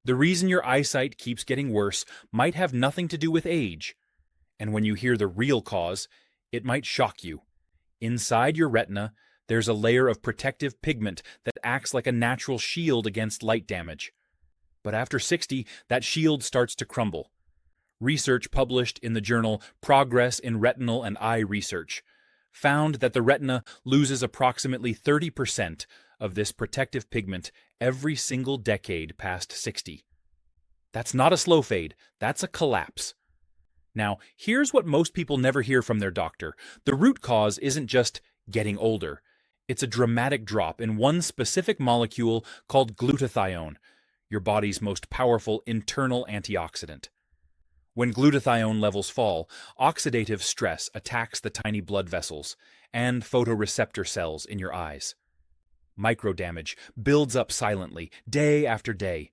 The reason your eyesight keeps getting worse might have nothing to do with age. And when you hear the real cause, it might shock you. Inside your retina, there's a layer of protective pigment that acts like a natural shield against light damage. But after 60, that shield starts to crumble. Research published in the journal Progress in Retinal and Eye Research found that the retina loses approximately 30% of this protective pigment every single decade past 60. That's not a slow fade, that's a collapse. Now, here's what most people never hear from their doctor. The root cause isn't just getting older. It's a dramatic drop in one specific molecule called glutathione, your body's most powerful internal antioxidant. When glutathione levels fall, oxidative stress attacks the tiny blood vessels and photoreceptor cells in your eyes. Microdamage builds up silently, day after day,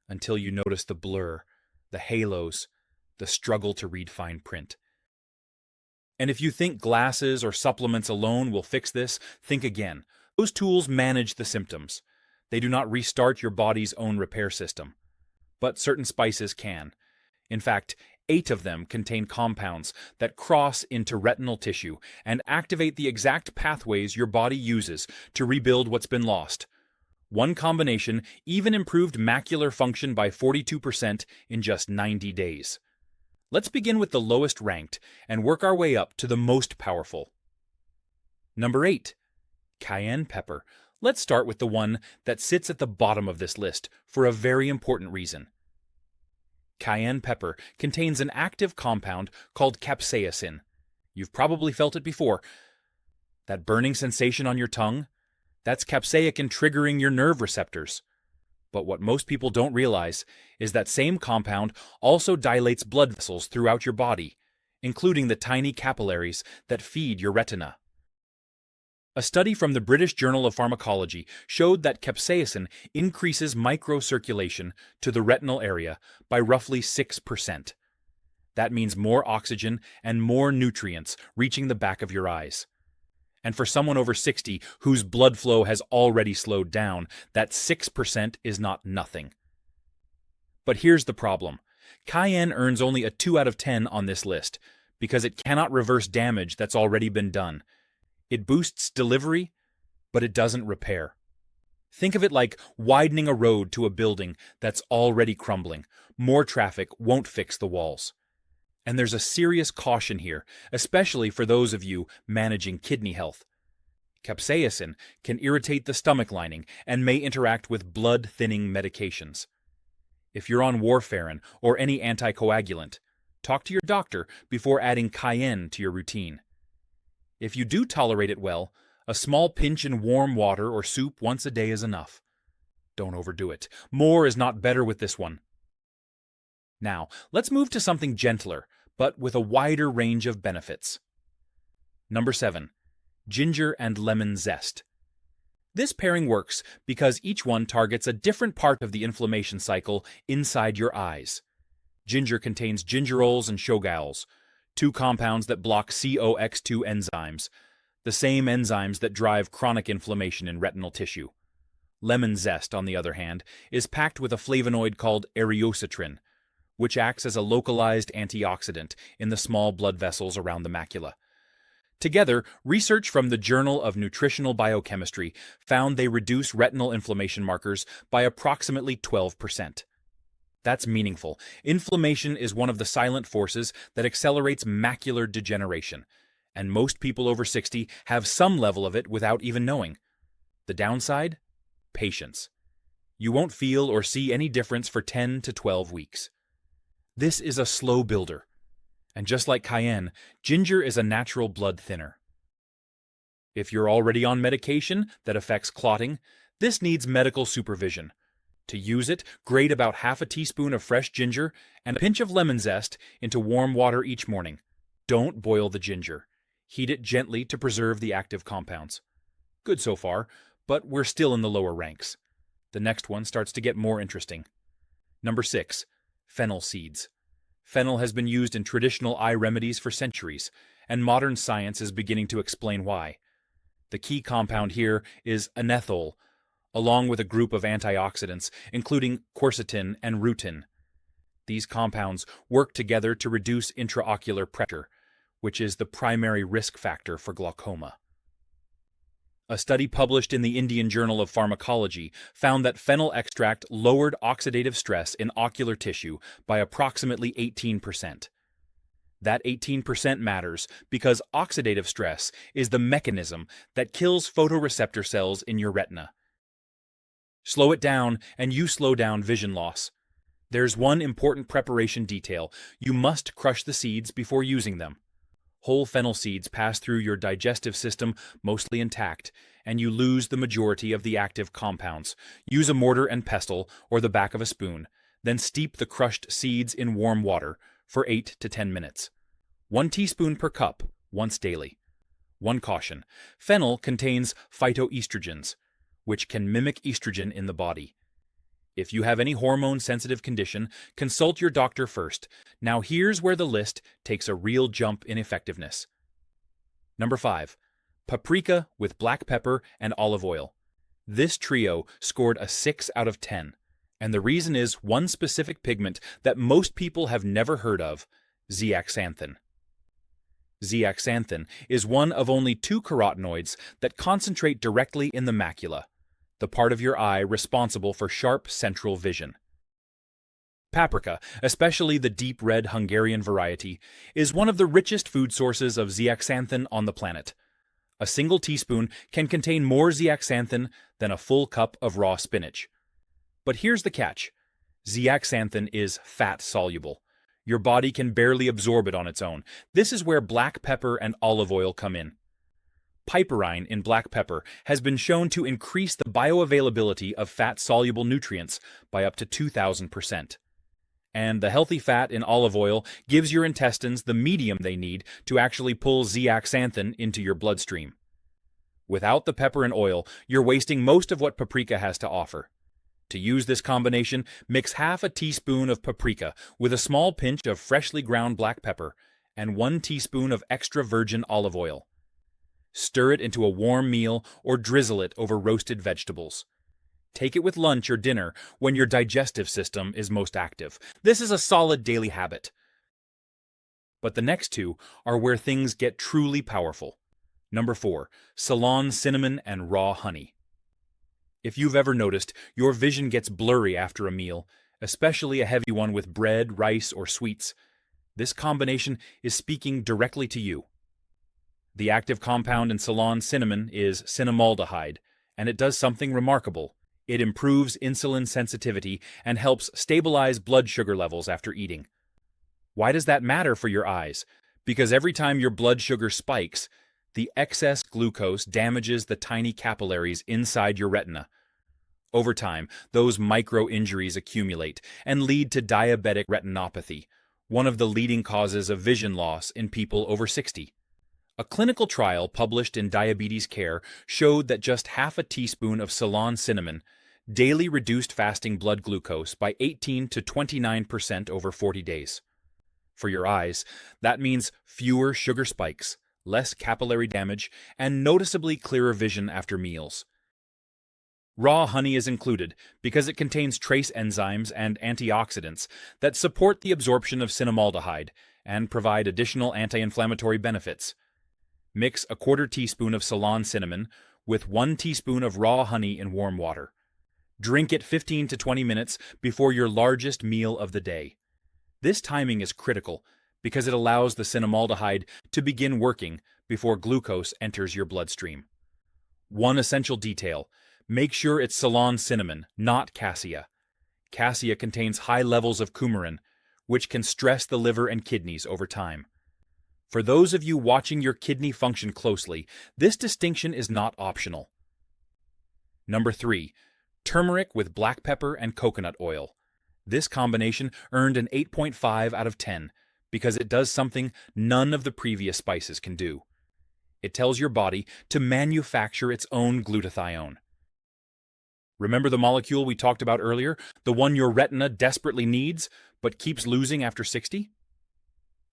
until you notice the blur, the halos, the struggle to read fine print. And if you think glasses or supplements alone will fix this, think again. Those tools manage the symptoms. They do not restart your body's own repair system. But certain spices can. In fact, 8 of them contain compounds that cross into retinal tissue and activate the exact pathways your body uses to rebuild what's been lost. One combination even improved macular function by 42% in just 90 days. Let's begin with the lowest ranked and work our way up to the most powerful. Number 8. Cayenne pepper. Let's start with the one that sits at the bottom of this list for a very important reason. Cayenne pepper contains an active compound called capsaicin. You've probably felt it before. That burning sensation on your tongue? That's capsaicin triggering your nerve receptors. But what most people don't realize is that same compound also dilates blood vessels throughout your body, including the tiny capillaries that feed your retina. A study from the British Journal of Pharmacology showed that capsaicin increases microcirculation to the retinal area by roughly 6%. That means more oxygen and more nutrients reaching the back of your eyes. And for someone over 60 whose blood flow has already slowed down, that 6% is not nothing. But here's the problem. Cayenne earns only a 2 out of 10 on this list because it cannot reverse damage that's already been done. It boosts delivery, but it doesn't repair. Think of it like widening a road to a building that's already crumbling. More traffic won't fix the walls. And there's a serious caution here, especially for those of you managing kidney health. Capsaicin can irritate the stomach lining and may interact with blood-thinning medications. If you're on warfarin or any anticoagulant, talk to your doctor before adding cayenne to your routine. If you do tolerate it well, a small pinch in warm water or soup once a day is enough. Don't overdo it. More is not better with this one. Now, let's move to something gentler, but with a wider range of benefits. Number 7. Ginger and lemon zest. This pairing works because each one targets a different part of the inflammation cycle inside your eyes. Ginger contains gingerols and shogaols, 2 compounds that block COX2 enzymes, the same enzymes that drive chronic inflammation in retinal tissue. Lemon zest, on the other hand, is packed with a flavonoid called eriocitrin, which acts as a localized antioxidant in the small blood vessels around the macula. Together, research from the Journal of Nutritional Biochemistry found they reduce retinal inflammation markers by approximately 12%. That's meaningful. Inflammation is one of the silent forces that accelerates macular degeneration, and most people over 60 have some level of it without even knowing. The downside? Patience. You won't feel or see any difference for 10 to 12 weeks. This is a slow builder, and just like cayenne, ginger is a natural blood thinner. If you're already on medication that affects clotting, this needs medical supervision. To use it, grate about half a teaspoon of fresh ginger and a pinch of lemon zest into warm water each morning. Don't boil the ginger. Heat it gently to preserve the active compounds. Good so far, but we're still in the lower ranks. The next one starts to get more interesting. Number 6. Fennel seeds. Fennel has been used in traditional eye remedies for centuries, and modern science is beginning to explain why. The key compound here is anethole, along with a group of antioxidants, including quercetin and rutin. These compounds work together to reduce intraocular pressure, which is the primary risk factor for glaucoma. A study published in the Indian Journal of Pharmacology found that fennel extract lowered oxidative stress in ocular tissue by approximately 18%. That 18% matters because oxidative stress is the mechanism that kills photoreceptor cells in your retina. Slow it down and you slow down vision loss. There's one important preparation detail. You must crush the seeds before using them. Whole fennel seeds pass through your digestive system mostly intact, and you lose the majority of the active compounds. Use a mortar and pestle or the back of a spoon, then steep the crushed seeds in warm water for 8 to 10 minutes. 1 teaspoon per cup, once daily. One caution: fennel contains phytoestrogens, which can mimic estrogen in the body. If you have any hormone-sensitive condition, consult your doctor first. Now here's where the list takes a real jump in effectiveness. Number 5. Paprika with black pepper and olive oil. This trio scored a 6 out of 10, and the reason is one specific pigment that most people have never heard of: zeaxanthin. Zeaxanthin is one of only 2 carotenoids that concentrate directly in the macula, the part of your eye responsible for sharp central vision. Paprika, especially the deep red Hungarian variety, is one of the richest food sources of zeaxanthin on the planet. A single teaspoon can contain more zeaxanthin than a full cup of raw spinach. But here's the catch: zeaxanthin is fat-soluble. Your body can barely absorb it on its own. This is where black pepper and olive oil come in. Piperine in black pepper has been shown to increase the bioavailability of fat-soluble nutrients by up to 2,000%. And the healthy fat in olive oil gives your intestines the medium they need to actually pull zeaxanthin into your bloodstream. Without the pepper and oil, you're wasting most of what paprika has to offer. To use this combination, mix half a teaspoon of paprika with a small pinch of freshly ground black pepper and 1 teaspoon of extra virgin olive oil. Stir it into a warm meal or drizzle it over roasted vegetables. Take it with lunch or dinner when your digestive system is most active. This is a solid daily habit. But the next 2 are where things get truly powerful. Number 4, Ceylon cinnamon and raw honey. If you've ever noticed, your vision gets blurry after a meal, especially a heavy one with bread, rice, or sweets, this combination is speaking directly to you. The active compound in Ceylon cinnamon is cinnamaldehyde, and it does something remarkable. It improves insulin sensitivity and helps stabilize blood sugar levels after eating. Why does that matter for your eyes? Because every time your blood sugar spikes, the excess glucose damages the tiny capillaries inside your retina. Over time, those micro-injuries accumulate and lead to diabetic retinopathy, one of the leading causes of vision loss in people over 60. A clinical trial published in Diabetes Care showed that just half a teaspoon of Ceylon cinnamon daily reduced fasting blood glucose by 18 to 29% over 40 days. For your eyes, that means fewer sugar spikes, less capillary damage, and noticeably clearer vision after meals. Raw honey is included because it contains trace enzymes and antioxidants that support the absorption of cinnamaldehyde and provide additional anti-inflammatory benefits. Mix a 1/4 teaspoon of Ceylon cinnamon with 1 teaspoon of raw honey in warm water. Drink it 15 to 20 minutes before your largest meal of the day. This timing is critical because it allows the cinnamaldehyde to begin working before glucose enters your bloodstream. One essential detail: make sure it's Ceylon cinnamon, not cassia. Cassia contains high levels of coumarin, which can stress the liver and kidneys over time. For those of you watching your kidney function closely, this distinction is not optional. Number 3, turmeric with black pepper and coconut oil. This combination earned an 8.5 out of 10 because it does something none of the previous spices can do. It tells your body to manufacture its own glutathione. Remember the molecule we talked about earlier, the one your retina desperately needs but keeps losing after 60?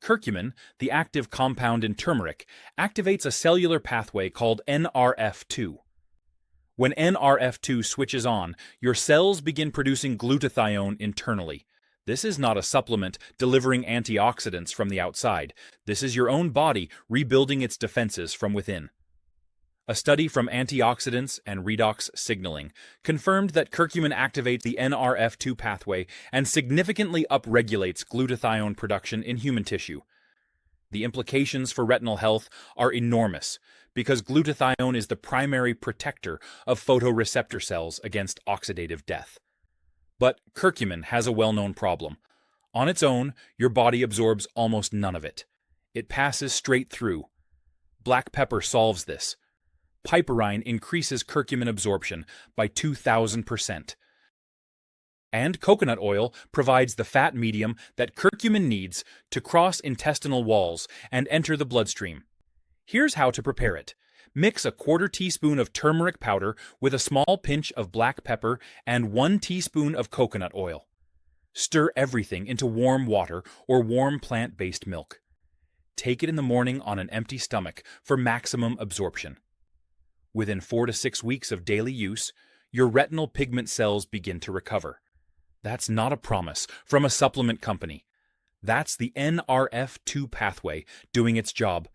Curcumin, the active compound in turmeric, activates a cellular pathway called NRF2. When NRF2 switches on, your cells begin producing glutathione internally. This is not a supplement delivering antioxidants from the outside. This is your own body rebuilding its defenses from within. A study from Antioxidants and Redox Signaling confirmed that curcumin activates the NRF2 pathway and significantly upregulates glutathione production in human tissue. The implications for retinal health are enormous because glutathione is the primary protector of photoreceptor cells against oxidative death. But curcumin has a well-known problem. On its own, your body absorbs almost none of it. It passes straight through. Black pepper solves this. Piperine increases curcumin absorption by 2,000%. And coconut oil provides the fat medium that curcumin needs to cross intestinal walls and enter the bloodstream. Here's how to prepare it. Mix a quarter teaspoon of turmeric powder with a small pinch of black pepper and 1 teaspoon of coconut oil. Stir everything into warm water or warm plant-based milk. Take it in the morning on an empty stomach for maximum absorption. Within 4 to 6 weeks of daily use, your retinal pigment cells begin to recover. That's not a promise from a supplement company. That's the NRF2 pathway doing its job.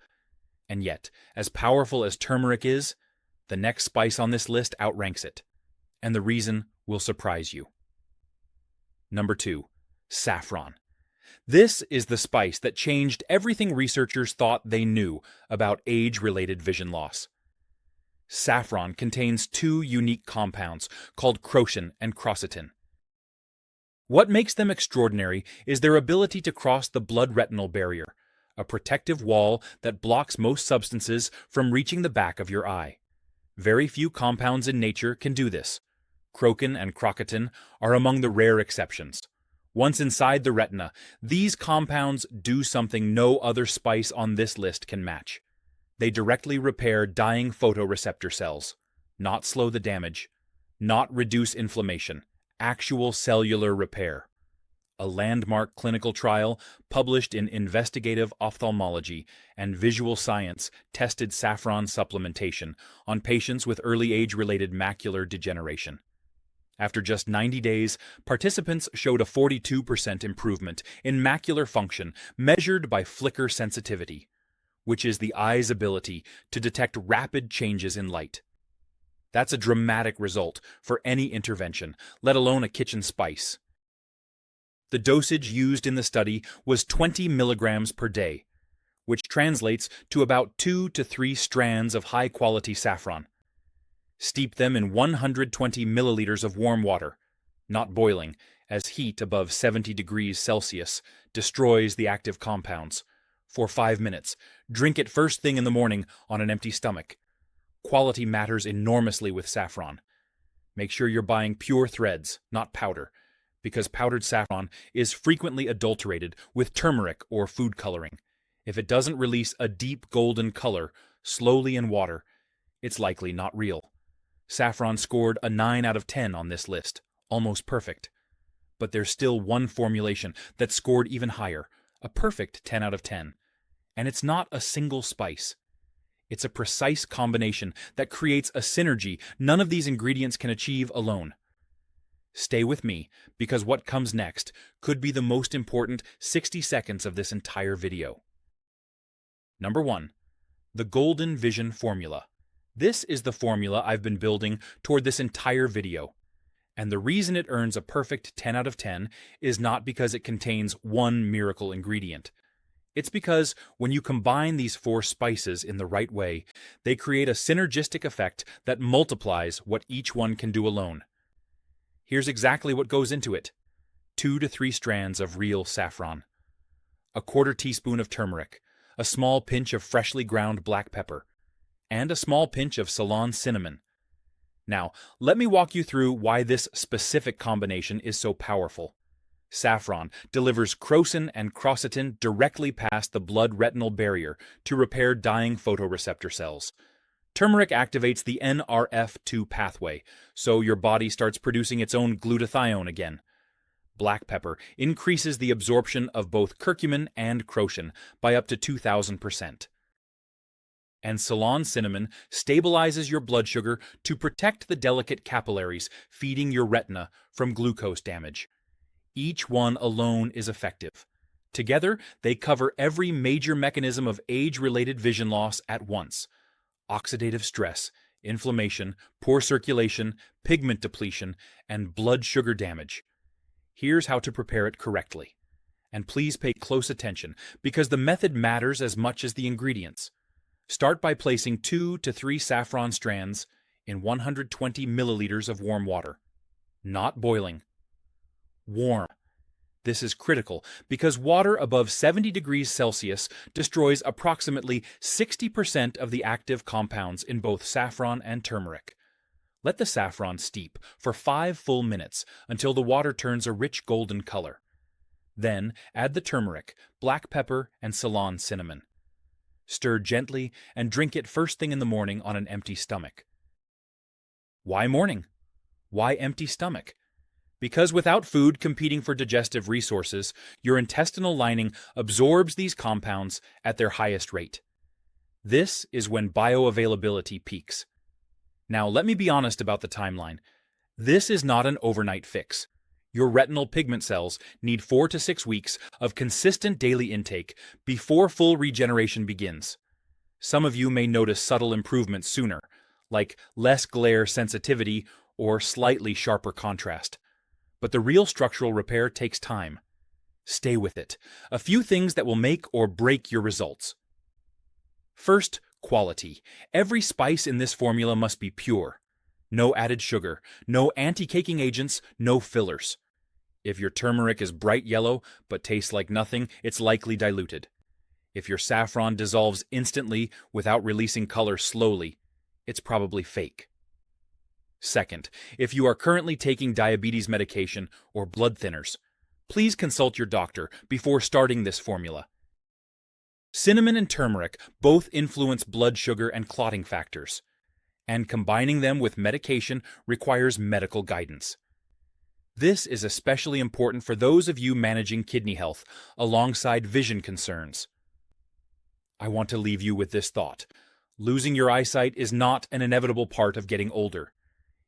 And yet, as powerful as turmeric is, the next spice on this list outranks it. And the reason will surprise you. Number 2. Saffron. This is the spice that changed everything researchers thought they knew about age-related vision loss. Saffron contains 2 unique compounds called crocin and quercetin. What makes them extraordinary is their ability to cross the blood-retinal barrier, a protective wall that blocks most substances from reaching the back of your eye. Very few compounds in nature can do this. Crocin and quercetin are among the rare exceptions. Once inside the retina, these compounds do something no other spice on this list can match. They directly repair dying photoreceptor cells, not slow the damage, not reduce inflammation, actual cellular repair. A landmark clinical trial published in Investigative Ophthalmology and Visual Science tested saffron supplementation on patients with early age-related macular degeneration. After just 90 days, participants showed a 42% improvement in macular function measured by flicker sensitivity, which is the eye's ability to detect rapid changes in light. That's a dramatic result for any intervention, let alone a kitchen spice. The dosage used in the study was 20 milligrams per day, which translates to about 2 to 3 strands of high-quality saffron. Steep them in 120 milliliters of warm water, not boiling, as heat above 70 degrees Celsius destroys the active compounds. For 5 minutes, drink it first thing in the morning on an empty stomach. Quality matters enormously with saffron. Make sure you're buying pure threads, not powder, because powdered saffron is frequently adulterated with turmeric or food coloring. If it doesn't release a deep golden color slowly in water, it's likely not real. Saffron scored a 9 out of 10 on this list, almost perfect. But there's still one formulation that scored even higher, a perfect 10 out of 10. And it's not a single spice. It's a precise combination that creates a synergy none of these ingredients can achieve alone. Stay with me, because what comes next could be the most important 60 seconds of this entire video. Number 1. The Golden Vision Formula. This is the formula I've been building toward this entire video. And the reason it earns a perfect 10 out of 10 is not because it contains one miracle ingredient. It's because when you combine these 4 spices in the right way, they create a synergistic effect that multiplies what each one can do alone. Here's exactly what goes into it. 2 to 3 strands of real saffron, a quarter teaspoon of turmeric, a small pinch of freshly ground black pepper, and a small pinch of Ceylon cinnamon. Now, let me walk you through why this specific combination is so powerful. Saffron delivers crocin and quercetin directly past the blood-retinal barrier to repair dying photoreceptor cells. Turmeric activates the NRF2 pathway, so your body starts producing its own glutathione again. Black pepper increases the absorption of both curcumin and crocin by up to 2,000%. And Ceylon cinnamon stabilizes your blood sugar to protect the delicate capillaries feeding your retina from glucose damage. Each one alone is effective. Together, they cover every major mechanism of age-related vision loss at once: oxidative stress, inflammation, poor circulation, pigment depletion, and blood sugar damage. Here's how to prepare it correctly. And please pay close attention, because the method matters as much as the ingredients. Start by placing 2 to 3 saffron strands in 120 milliliters of warm water. Not boiling. Warm. This is critical because water above 70 degrees Celsius destroys approximately 60% of the active compounds in both saffron and turmeric. Let the saffron steep for 5 full minutes until the water turns a rich golden color. Then add the turmeric, black pepper, and Ceylon cinnamon. Stir gently and drink it first thing in the morning on an empty stomach. Why morning? Why empty stomach? Because without food competing for digestive resources, your intestinal lining absorbs these compounds at their highest rate. This is when bioavailability peaks. Now, let me be honest about the timeline. This is not an overnight fix. Your retinal pigment cells need 4 to 6 weeks of consistent daily intake before full regeneration begins. Some of you may notice subtle improvements sooner, like less glare sensitivity or slightly sharper contrast. But the real structural repair takes time. Stay with it. A few things that will make or break your results. First, quality. Every spice in this formula must be pure. No added sugar, no anti-caking agents, no fillers. If your turmeric is bright yellow but tastes like nothing, it's likely diluted. If your saffron dissolves instantly without releasing color slowly, it's probably fake. Second, if you are currently taking diabetes medication or blood thinners, please consult your doctor before starting this formula. Cinnamon and turmeric both influence blood sugar and clotting factors, and combining them with medication requires medical guidance. This is especially important for those of you managing kidney health alongside vision concerns. I want to leave you with this thought. Losing your eyesight is not an inevitable part of getting older.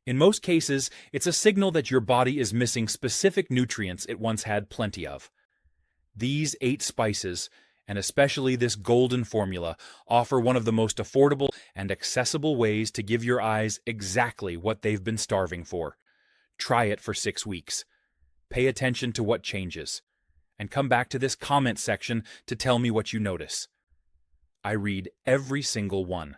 In most cases, it's a signal that your body is missing specific nutrients it once had plenty of. These 8 spices, and especially this golden formula, offer one of the most affordable and accessible ways to give your eyes exactly what they've been starving for. Try it for 6 weeks. Pay attention to what changes. And come back to this comment section to tell me what you notice. I read every single one.